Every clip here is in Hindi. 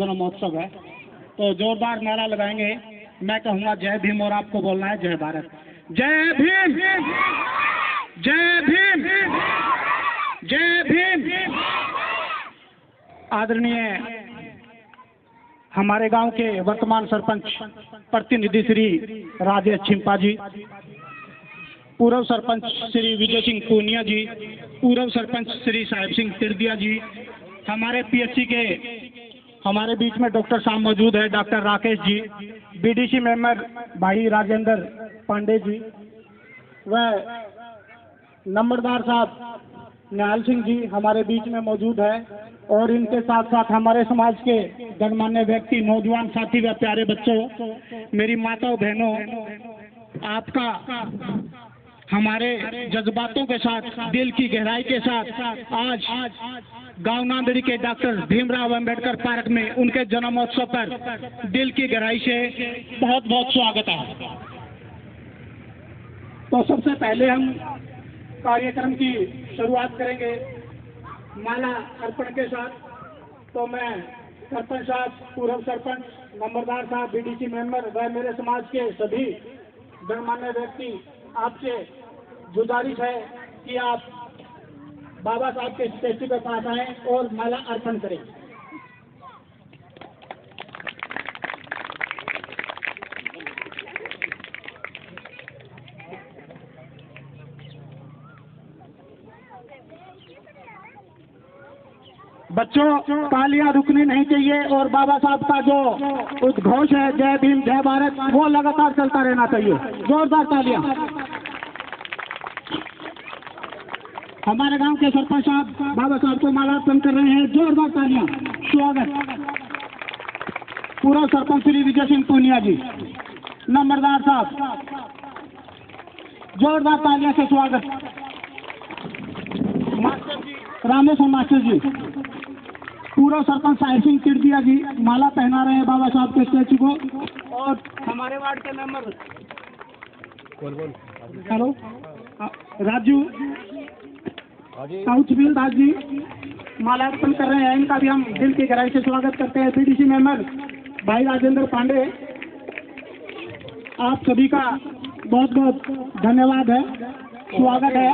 जन्मोत्सव है, तो जोरदार नारा लगाएंगे। मैं कहूँगा जय भीम और आपको बोलना है जय भारत। जय भीम, जय भीम, जय भीम। आदरणीय हमारे गांव के वर्तमान सरपंच प्रतिनिधि श्री राजेश छिंपा जी, पूर्व सरपंच श्री विजय सिंह पूनिया जी, पूर्व सरपंच श्री साहिब सिंह तिरदिया जी, हमारे पीएचसी के हमारे बीच में डॉक्टर साहब मौजूद है, doctor Rakesh ji, BDC member भाई राजेंद्र पांडे जी, व नंबरदार साहब निहाल सिंह जी हमारे बीच में मौजूद है। और इनके साथ साथ हमारे समाज के गणमान्य व्यक्ति, नौजवान साथी व प्यारे बच्चों, मेरी माताओं बहनों, आपका हमारे जज्बातों के साथ, दिल की गहराई के साथ आज गांव नांदड़ी के डॉक्टर भीमराव अंबेडकर पार्क में उनके जन्मोत्सव पर दिल की गहराई से बहुत बहुत स्वागत है। तो सबसे पहले हम कार्यक्रम की शुरुआत करेंगे माला अर्पण के साथ। तो मैं सरपंच साहब, पूर्व सरपंच, नंबरदार साहब, बीडीसी मेंबर व मेरे समाज के सभी गणमान्य व्यक्ति, आपसे गुजारिश है कि आप बाबा साहब के स्टैच्यू के पास आए और माला अर्पण करें। बच्चों, तालियां रुकनी नहीं चाहिए और बाबा साहब का जो उद्घोष है जय भीम जय भारत, वो लगातार चलता रहना चाहिए। जोरदार तालियां। हमारे गांव के सरपंच साहब बाबा साहब को मालार्पण कर रहे हैं। जोरदार तालियां। स्वागत। पूर्व सरपंच श्री विजय सिंह पूनिया जी, नंबरदार साहब, जोरदार तालियां से स्वागत। रामेश्वर मास्टर जी, पूर्व सरपंच साहिब सिंह तिरदिया जी माला पहना रहे हैं बाबा साहब के स्टैच्यू को। और हमारे वार्ड के मेंबर हेलो राजू काउचबिल दास जी मालार्पण कर रहे हैं, इनका भी हम दिल की गहराई से स्वागत करते हैं। बीडीसी मेंबर भाई राजेंद्र पांडे, आप सभी का बहुत बहुत धन्यवाद है, स्वागत है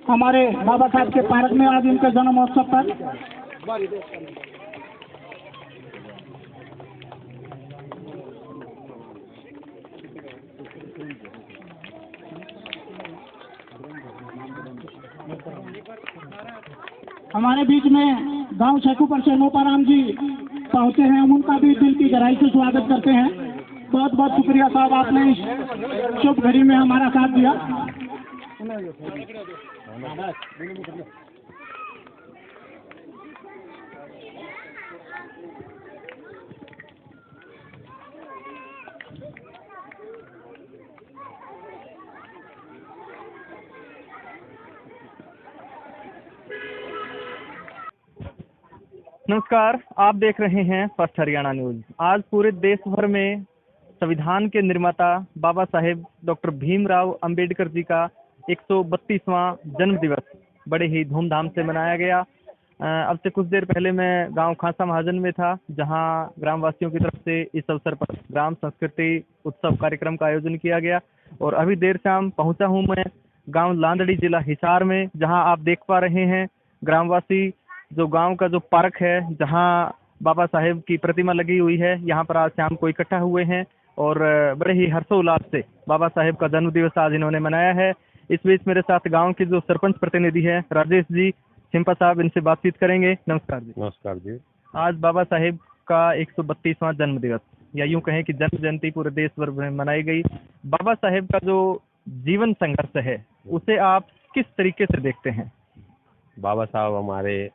हमारे बाबा साहब के पार्क में आज इनके जन्मोत्सव पर। हमारे बीच में गांव शेखुपर से मोपाराम जी पहुंचे हैं, हम उनका भी दिल की गहराई से स्वागत करते हैं। बहुत बहुत शुक्रिया साहब, आपने इस शुभ घड़ी में हमारा साथ दिया। नमस्कार, आप देख रहे हैं फर्स्ट हरियाणा न्यूज। आज पूरे देश भर में संविधान के निर्माता बाबा साहेब डॉक्टर भीमराव अंबेडकर जी का 132वां जन्म दिवस बड़े ही धूमधाम से मनाया गया। अब से कुछ देर पहले मैं गांव खासा महाजन में था, जहां ग्रामवासियों की तरफ से इस अवसर पर ग्राम संस्कृति उत्सव कार्यक्रम का आयोजन किया गया। और अभी देर शाम पहुंचा हूं मैं गांव लांदड़ी, जिला हिसार में, जहां आप देख पा रहे हैं ग्रामवासी जो गांव का जो पार्क है, जहां बाबा साहेब की प्रतिमा लगी हुई है, यहाँ पर आज शाम को इकट्ठा हुए हैं और बड़े ही हर्षोल्लास से बाबा साहेब का जन्म दिवस आज इन्होंने मनाया है। इस बीच मेरे साथ गांव के जो सरपंच प्रतिनिधि है राजेश जी छिंपा साहब, इनसे बातचीत करेंगे। नमस्कार जी। नमस्कार जी। आज बाबा साहेब का 132वां जन्म दिवस, या यूं कहें कि जन्म जयंती पूरे देश भर में मनाई गई। बाबा साहेब का जो जीवन संघर्ष है, उसे आप किस तरीके से देखते हैं? बाबा साहब हमारे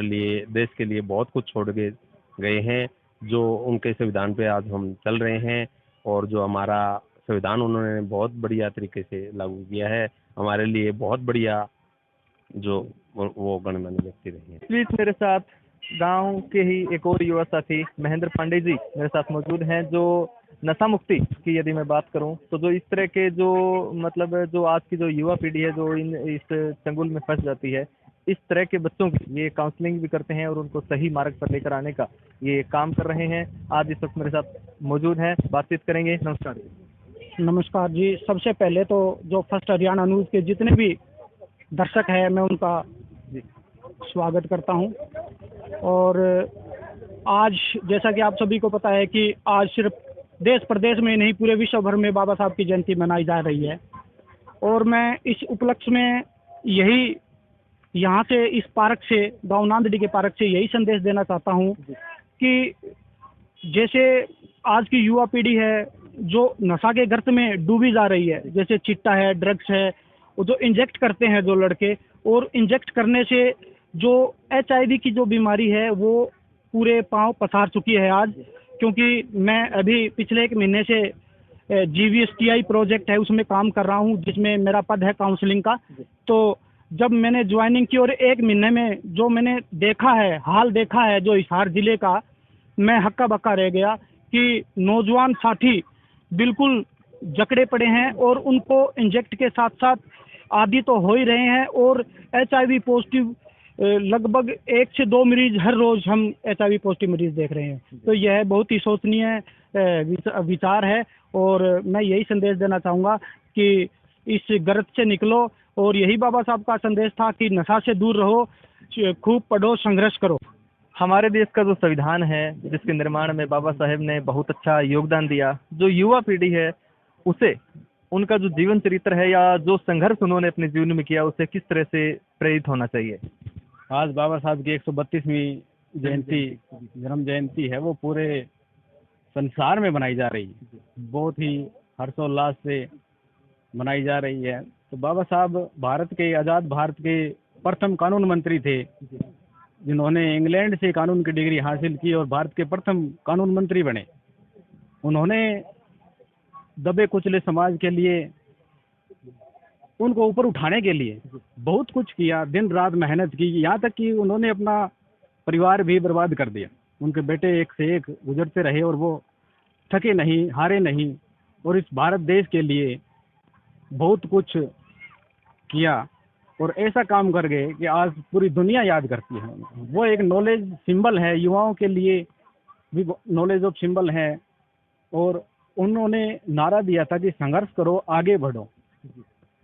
लिए, देश के लिए बहुत कुछ छोड़ के गए हैं। जो उनके संविधान पे आज हम चल रहे हैं, और जो हमारा संविधान उन्होंने बहुत बढ़िया तरीके से लागू किया है, हमारे लिए बहुत बढ़िया जो वो गणमान्य व्यक्ति रहे हैं। इस बीच मेरे साथ गांव के ही एक और युवा साथी महेंद्र पांडे जी मेरे साथ मौजूद हैं। जो नशा मुक्ति की यदि मैं बात करूं, तो जो इस तरह के जो मतलब जो आज की जो युवा पीढ़ी है, जो इस चंगुल में फंस जाती है, इस तरह के बच्चों की ये काउंसलिंग भी करते हैं और उनको सही मार्ग पर लेकर आने का ये काम कर रहे हैं। आज इस वक्त मेरे साथ मौजूद हैं, बातचीत करेंगे। नमस्कार। नमस्कार जी। सबसे पहले तो जो फर्स्ट हरियाणा न्यूज़ के जितने भी दर्शक हैं मैं उनका स्वागत करता हूं। और आज जैसा कि आप सभी को पता है कि आज सिर्फ देश प्रदेश में नहीं पूरे विश्व भर में बाबा साहब की जयंती मनाई जा रही है। और मैं इस उपलक्ष्य में यही यहाँ से इस पार्क से गाँव नांदड़ी के पार्क से यही संदेश देना चाहता हूँ कि जैसे आज की युवा पीढ़ी है जो नशा के गर्त में डूबी जा रही है, जैसे चिट्टा है, ड्रग्स है, वो जो इंजेक्ट करते हैं जो लड़के, और इंजेक्ट करने से जो HIV की जो बीमारी है वो पूरे पांव पसार चुकी है आज। क्योंकि मैं अभी पिछले 1 महीने से GVSTI प्रोजेक्ट है उसमें काम कर रहा हूँ, जिसमें मेरा पद है काउंसलिंग का। तो जब मैंने ज्वाइनिंग की और 1 महीने में जो मैंने देखा है, हाल देखा है जो हिसार जिले का, मैं हक्का बक्का रह गया कि नौजवान साथी बिल्कुल जकड़े पड़े हैं और उनको इंजेक्ट के साथ साथ आदि तो हो ही रहे हैं। और HIV पॉजिटिव लगभग 1 से 2 मरीज हर रोज हम HIV पॉजिटिव मरीज देख रहे हैं। तो यह बहुत ही शोचनीय विचार है। और मैं यही संदेश देना चाहूँगा कि इस गर्त से निकलो। और यही बाबा साहब का संदेश था कि नशा से दूर रहो, खूब पढ़ो, संघर्ष करो। हमारे देश का जो संविधान है जिसके निर्माण में बाबा साहेब ने बहुत अच्छा योगदान दिया, जो युवा पीढ़ी है उसे उनका जो जीवन चरित्र है या जो संघर्ष उन्होंने अपने जीवन में किया उसे किस तरह से प्रेरित होना चाहिए। आज बाबा साहब की 132वीं जयंती, जन्म जयंती है, वो पूरे संसार में मनाई जा रही है, बहुत ही हर्षोल्लास से मनाई जा रही है। तो बाबा साहब भारत के, आज़ाद भारत के प्रथम कानून मंत्री थे, जिन्होंने इंग्लैंड से कानून की डिग्री हासिल की और भारत के प्रथम कानून मंत्री बने। उन्होंने दबे कुचले समाज के लिए, उनको ऊपर उठाने के लिए बहुत कुछ किया, दिन रात मेहनत की, यहाँ तक कि उन्होंने अपना परिवार भी बर्बाद कर दिया। उनके बेटे एक से एक गुजरते रहे और वो थके नहीं, हारे नहीं, और इस भारत देश के लिए बहुत कुछ किया और ऐसा काम कर गए कि आज पूरी दुनिया याद करती है। वो एक नॉलेज सिंबल है, युवाओं के लिए भी नॉलेज ऑफ सिंबल है। और उन्होंने नारा दिया था कि संघर्ष करो, आगे बढ़ो,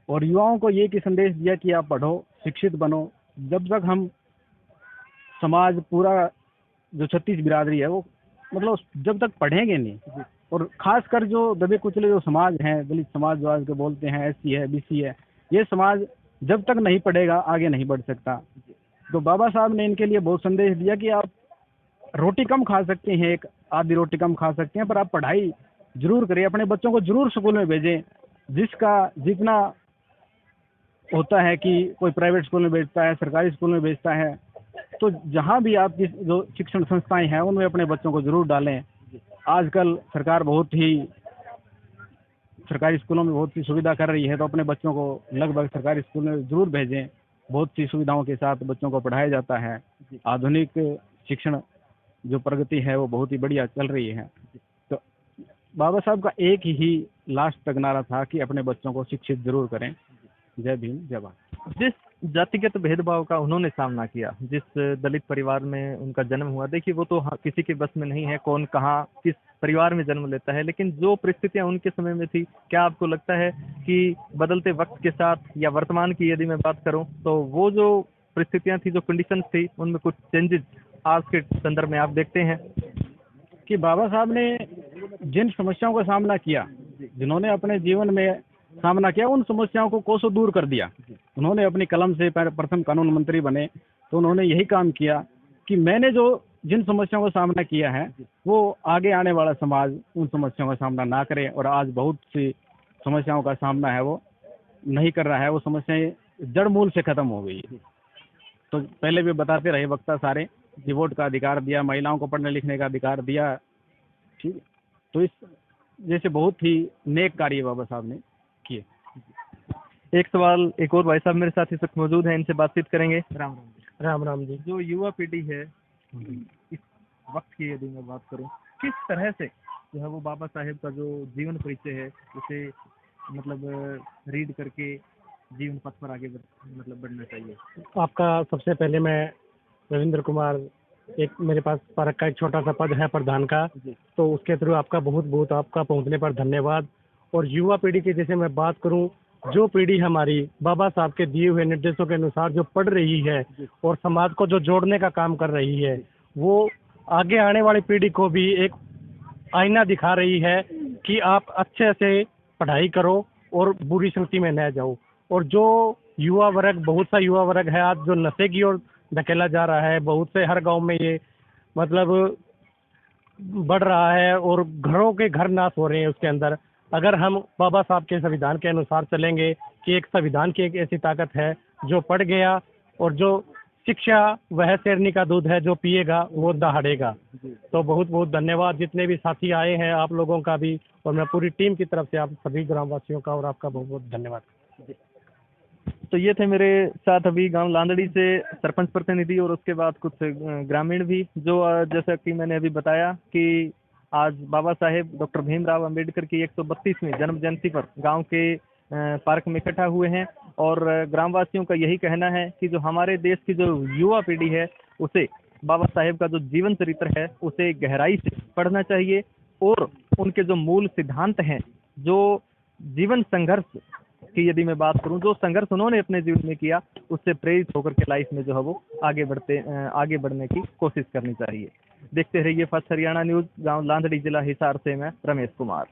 और युवाओं को ये कि संदेश दिया कि आप पढ़ो, शिक्षित बनो। जब तक हम समाज पूरा जो 36 बिरादरी है वो मतलब जब तक पढ़ेंगे नहीं, और खासकर जो दबे कुचले जो समाज हैं, दलित समाज जो आज के बोलते हैं, SC है, BC है, ये समाज जब तक नहीं पढ़ेगा आगे नहीं बढ़ सकता। तो बाबा साहब ने इनके लिए बहुत संदेश दिया कि आप रोटी कम खा सकते हैं, एक आधी रोटी कम खा सकते हैं, पर आप पढ़ाई जरूर करें, अपने बच्चों को जरूर स्कूल में भेजें। जिसका जितना होता है कि कोई प्राइवेट स्कूल में भेजता है, सरकारी स्कूल में भेजता है, तो जहाँ भी आपकी जो शिक्षण संस्थाएं हैं उनमें अपने बच्चों को जरूर डालें। आजकल सरकार बहुत ही सरकारी स्कूलों में बहुत सी सुविधा कर रही है, तो अपने बच्चों को लगभग सरकारी स्कूल में जरूर भेजें। बहुत सी सुविधाओं के साथ बच्चों को पढ़ाया जाता है। आधुनिक शिक्षण जो प्रगति है वो बहुत ही बढ़िया चल रही है। तो बाबा साहब का एक ही लास्ट तक नारा था कि अपने बच्चों को शिक्षित जरूर करें। जय भीम, जय भारत। जिस जातिगत भेदभाव का उन्होंने सामना किया, जिस दलित परिवार में उनका जन्म हुआ, देखिए वो तो किसी के बस में नहीं है कौन कहाँ किस परिवार में जन्म लेता है, लेकिन जो परिस्थितियां उनके समय में थी, क्या आपको लगता है कि बदलते वक्त के साथ या वर्तमान की यदि मैं बात करूं तो वो जो परिस्थितियां थी, जो कंडीशंस थी, उनमें कुछ चेंजेस आज के संदर्भ में आप देखते हैं? कि बाबा साहब ने जिन समस्याओं का सामना किया, जिन्होंने अपने जीवन में सामना किया, उन समस्याओं को कोसों दूर कर दिया। उन्होंने अपनी कलम से प्रथम कानून मंत्री बने, तो उन्होंने यही काम किया कि मैंने जो जिन समस्याओं का सामना किया है वो आगे आने वाला समाज उन समस्याओं का सामना ना करे। और आज बहुत सी समस्याओं का सामना है वो नहीं कर रहा है, वो समस्याएं जड़ मूल से खत्म हो गई। तो पहले भी बताते रहे वक्ता सारे कि वोट का अधिकार दिया, महिलाओं को पढ़ने लिखने का अधिकार दिया, ठीक है। तो इस जैसे बहुत ही नेक कार्य बाबा साहब ने किए। एक सवाल एक और भाई साहब मेरे साथ इस वक्त मौजूद हैं, इनसे बातचीत करेंगे। राम राम। राम राम जी। जो युवा पीढ़ी है इस वक्त की यदि मैं बात करूं, किस तरह से जो है वो बाबा साहेब का जो जीवन परिचय है उसे मतलब रीड करके जीवन पथ पर आगे मतलब बढ़ना चाहिए? आपका सबसे पहले मैं रविंद्र कुमार, एक मेरे पास पार्क का एक छोटा सा पद है प्रधान का, जी। तो उसके थ्रू आपका बहुत बहुत आपका पहुंचने पर धन्यवाद। और युवा पीढ़ी की जैसे मैं बात करूं, जो पीढ़ी हमारी बाबा साहब के दिए हुए निर्देशों के अनुसार जो पढ़ रही है और समाज को जो जोड़ने का काम कर रही है, वो आगे आने वाली पीढ़ी को भी एक आईना दिखा रही है कि आप अच्छे से पढ़ाई करो और बुरी संगति में न जाओ। और जो युवा वर्ग, बहुत सा युवा वर्ग है आज जो नशे की ओर धकेला जा रहा है, बहुत से हर गांव में ये मतलब बढ़ रहा है और घरों के घर नाश हो रहे हैं उसके अंदर। अगर हम बाबा साहब के संविधान के अनुसार चलेंगे कि एक संविधान की एक ऐसी ताकत है, जो पढ़ गया और जो शिक्षा वह शेरनी का दूध है, जो पिएगा वो दहाड़ेगा। तो बहुत बहुत धन्यवाद जितने भी साथी आए हैं, आप लोगों का भी, और मैं पूरी टीम की तरफ से आप सभी ग्रामवासियों का और आपका बहुत बहुत धन्यवाद। तो ये थे मेरे साथ अभी गांव लांदड़ी से सरपंच प्रतिनिधि और उसके बाद कुछ ग्रामीण भी, जो जैसा कि मैंने अभी बताया कि आज बाबा साहेब डॉक्टर भीमराव अंबेडकर की 132वीं जन्म जयंती पर गांव के पार्क में इकट्ठा हुए हैं। और ग्रामवासियों का यही कहना है कि जो हमारे देश की जो युवा पीढ़ी है, उसे बाबा साहेब का जो जीवन चरित्र है उसे गहराई से पढ़ना चाहिए और उनके जो मूल सिद्धांत हैं, जो जीवन संघर्ष की यदि मैं बात करूं, जो संघर्ष उन्होंने अपने जीवन में किया, उससे प्रेरित होकर के लाइफ में जो है वो आगे बढ़ने की कोशिश करनी चाहिए। देखते रहिए फर्स्ट हरियाणा न्यूज़। गांव लांदड़ी, जिला हिसार से मैं रमेश कुमार।